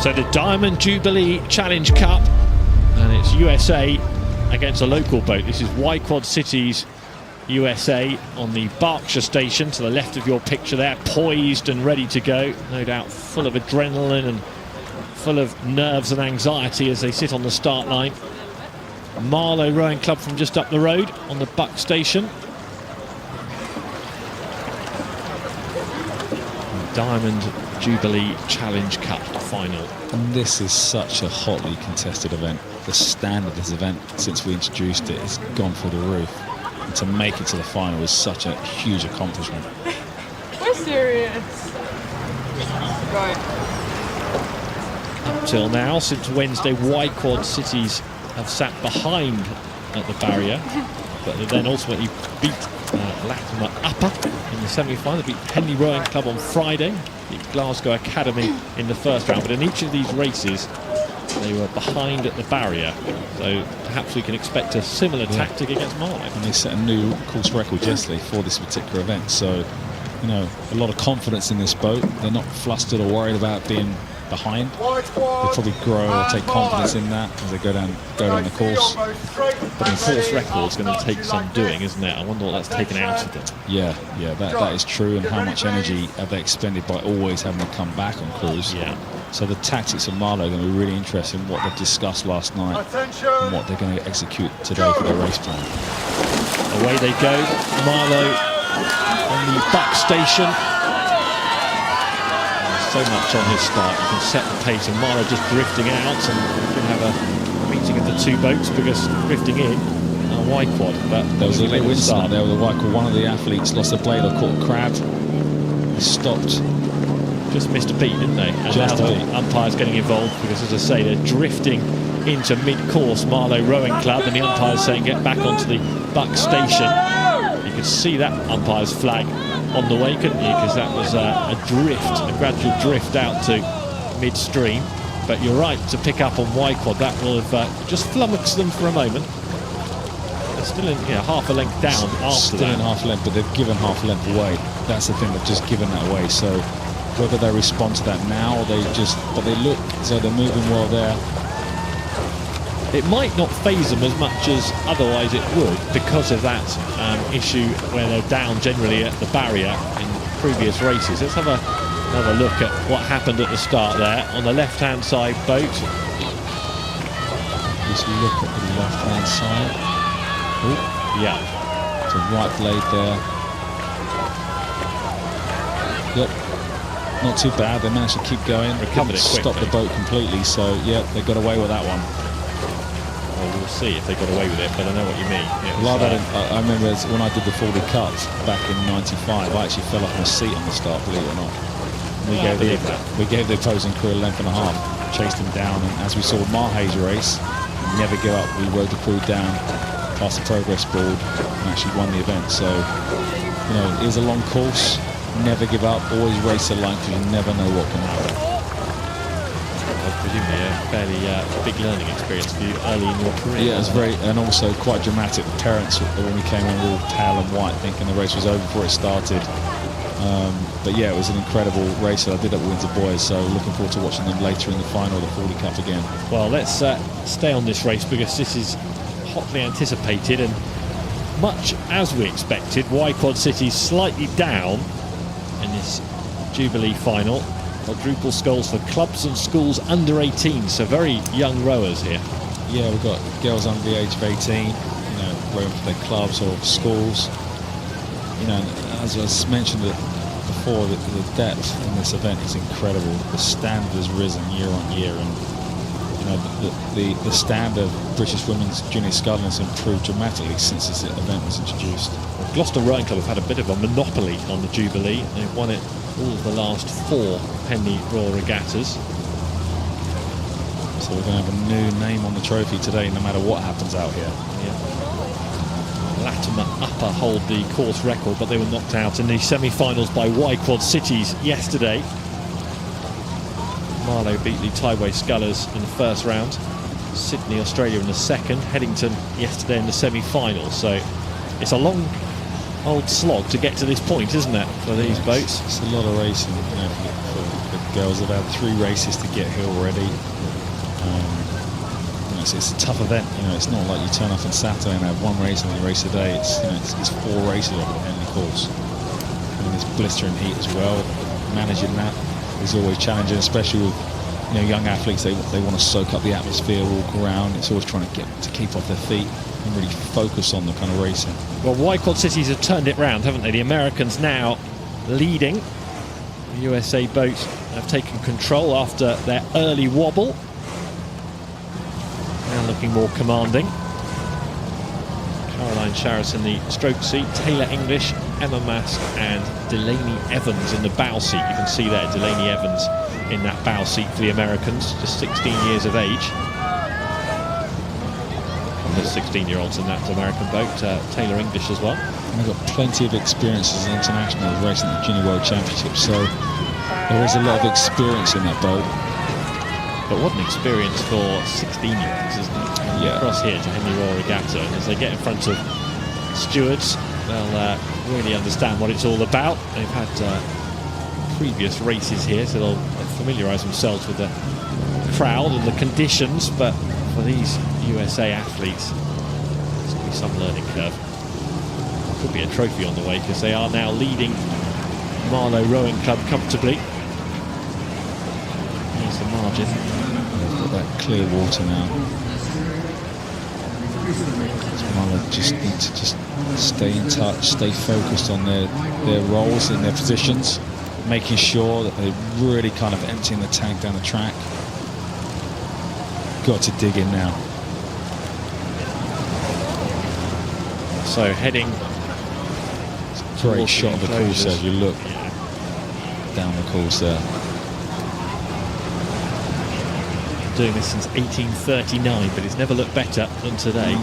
So the Diamond Jubilee Challenge Cup, and it's USA against a local boat. This is Y-Quad Cities USA on the Berkshire station to the left of your picture there, poised and ready to go, no doubt full of adrenaline and full of nerves and anxiety as they sit on the start line. Marlow Rowing Club from just up the road on the Buck station. Diamond Jubilee Challenge Cup final. And this is such a hotly contested event. The standard of this event since we introduced it has gone through the roof. And to make it to the final is such a huge accomplishment. We're serious. Right. Up till now, since Wednesday, Y-Quad Cities have sat behind at the barrier, but they then ultimately beat Latimer Upper in the semi-final. They beat Henley Rowing Club on Friday, beat Glasgow Academy in the first round, but in each of these races they were behind at the barrier, so perhaps we can expect a similar tactic against Marlow. And they set a new course record yesterday for this particular event, so you know, a lot of confidence in this boat. They're not flustered or worried about being behind. They probably grow or take confidence in that as they go down the course. But the course record is going to take some doing, isn't it? I wonder what that's taken out of them. Yeah, that is true. And how much energy have they expended by always having to come back on cruise? Yeah. So the tactics of Marlow are going to be really interesting, what they've discussed last night and what they're going to execute today for their race plan. Away they go, Marlow on the Buck station. So much on this start, you can set the pace, and Marlow just drifting out, and we can have a meeting of the two boats because drifting in Y-Quad. But there was a little incident there with the Y-Quad. One of the athletes lost a blade or caught a crab. He stopped. Just missed a beat, didn't they? And just now the umpire's getting involved because, as I say, they're drifting into mid-course, Marlow Rowing Club, and the umpire's saying get back onto the Buck station. You could see that umpire's flag on the way, couldn't you? Because that was a gradual drift out to midstream. But you're right to pick up on Y-Quad. That will have just flummoxed them for a moment. They're still in half a length down after that. Still in half a length, but they've given half a length away. That's the thing, they've just given that away. So whether they respond to that now or but they look as though they're moving well there. It might not faze them as much as otherwise it would because of that issue where they're down generally at the barrier in previous races. Let's have another look at what happened at the start there on the left-hand side boat. Just look at the left-hand side. Ooh. Yeah. It's a right blade there. Yep. Not too bad. They managed to keep going. Recovered it quickly. Stopped the boat completely. So yeah, they got away with that one. Well, we'll see if they got away with it, but I know what you mean. I remember when I did the 40 Cup back in '95, I actually fell off my seat on the start, believe it or not. We gave the opposing crew a length and a half, chased them down, and as we saw Mahe's race, never give up. We rode the crew down past the progress board and actually won the event. So, you know, it is a long course. Never give up. Always race the line because you never know what can happen. Presumably a fairly big learning experience for you early in your career. Yeah, it was very, and also quite dramatic. The parents, when we came in, were all pale and white, thinking the race was over before it started. But yeah, it was an incredible race that I did at Windsor Boys, so looking forward to watching them later in the final of the 40 Cup again. Well, let's stay on this race because this is hotly anticipated, and much as we expected, Y-Quad City slightly down in this Jubilee final. Quadruple sculls for clubs and schools under 18, so very young rowers here. Yeah, we've got girls under the age of 18, you know, rowing for their clubs or schools. You know, as I mentioned before, the depth in this event is incredible. The standard has risen year on year, and you know, the standard of British women's junior sculling has improved dramatically since this event was introduced. Well, Gloucester Rowing Club have had a bit of a monopoly on the Jubilee. They've won it all of the last 4 Henley Royal Regattas. So we're going to have a new name on the trophy today, no matter what happens out here. Yeah. Latimer Upper hold the course record, but they were knocked out in the semi-finals by Y-Quad Cities yesterday. Marlow beat the Tideway Scullers in the first round. Sydney, Australia in the second. Headington yesterday in the semi-final. So it's a long old slog to get to this point, isn't it, for these boats? It's a lot of racing, you know, for the girls. They've had 3 races to get here already. You know, it's a tough event. You know, it's not like you turn up on Saturday and have 1 race and then race a day. It's, you know, it's 4 races over the Henley course. And it's blistering heat as well. Managing that is always challenging, especially with, you know, young athletes. They want to soak up the atmosphere, walk around. It's always trying to keep off their feet and really focus on the kind of racing. Well, Wide Quad Cities have turned it round, haven't they? The Americans now leading. The USA boats have taken control after their early wobble. Now looking more commanding. Caroline Sharris in the stroke seat, Taylor English, Emma Mask and Delaney Evans in the bow seat. You can see there Delaney Evans in that bow seat for the Americans, just 16 years of age. And there's 16-year-olds in that American boat, Taylor English as well. And they've got plenty of experience as an international racing at the Junior World Championship, so there is a lot of experience in that boat. But what an experience for 16-year-olds, isn't it? Yeah. Across here to Henley Royal Regatta, and as they get in front of stewards, they'll really understand what it's all about. They've had previous races here, so they'll familiarise themselves with the crowd and the conditions, but for these USA athletes, there's going to be some learning curve. Could be a trophy on the way, because they are now leading Marlow Rowing Club comfortably. Here's the margin. They've got that clear water now. Marlow just need to just stay in touch, stay focused on their roles in their positions, making sure that they're really kind of emptying the tank down the track. Got to dig in now. So heading. Great shot of the course as you look down the course there. Doing this since 1839, but it's never looked better than today.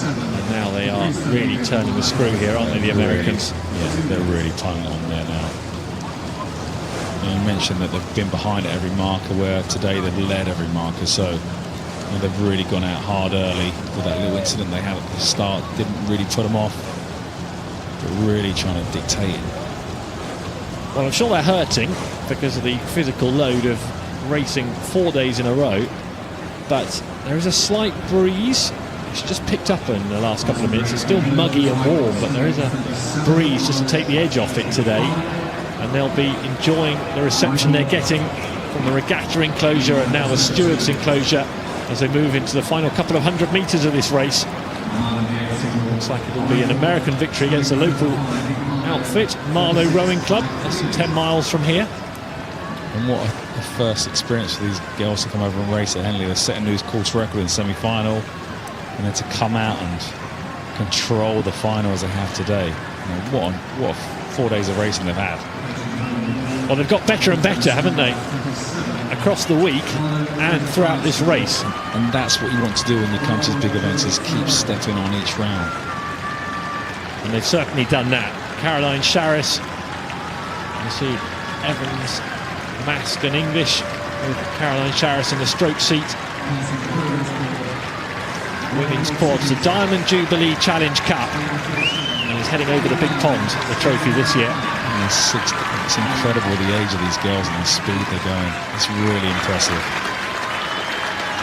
And now they are really turning the screw here, aren't they, the Americans? Yeah, they're really piling on there now. And you mentioned that they've been behind at every marker, where today they've led every marker, so you know, they've really gone out hard early with that little incident they had at the start. Didn't really put them off, but really trying to dictate it. Well, I'm sure they're hurting because of the physical load of racing 4 days in a row, but there is a slight breeze. It's just picked up in the last couple of minutes. It's still muggy and warm, but there is a breeze just to take the edge off it today, and they'll be enjoying the reception they're getting from the regatta enclosure and now the stewards enclosure as they move into the final couple of 100 metres of this race. Looks like it'll be an American victory against a local outfit, Marlow Rowing Club, less than 10 miles from here. And what a first experience for these girls to come over and race at Henley. They're setting new course record in semi-final, and then to come out and control the final as they have today. You know, what 4 days of racing they've had. Well, they've got better and better, haven't they? Across the week and throughout this race. And that's what you want to do when you come to these big events, is keep stepping on each round. And they've certainly done that. Caroline Sharris, you see Evans, Mask and English, with Caroline Sharris in the stroke seat. Women's quads, the Diamond Jubilee Challenge Cup. And he's heading over the big pond, the trophy this year. It's incredible the age of these girls and the speed they're going. It's really impressive.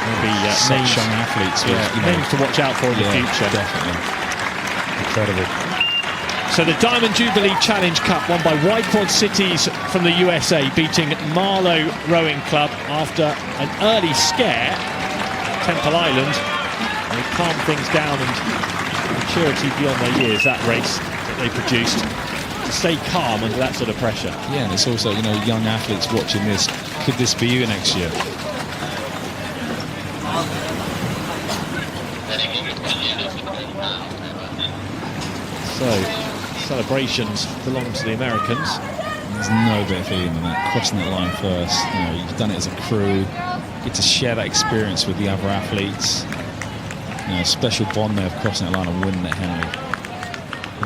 Maybe such young athletes. Yeah, with, you know, names to watch out for in the future. Definitely. Incredible. So the Diamond Jubilee Challenge Cup won by Wide Quad Cities from the USA, beating Marlow Rowing Club after an early scare at Temple Island. They calmed things down, and maturity beyond their years, that race that they produced, to stay calm under that sort of pressure. Yeah, and it's also, you know, young athletes watching this. Could this be you next year? So celebrations belong to the Americans. There's no better feeling than that, crossing that line first. You know, you've done it as a crew. You get to share that experience with the other athletes. You know, a special bond there of crossing that line and winning at Henley.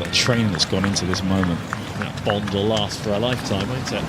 That training that's gone into this moment. That bond will last for a lifetime, won't it?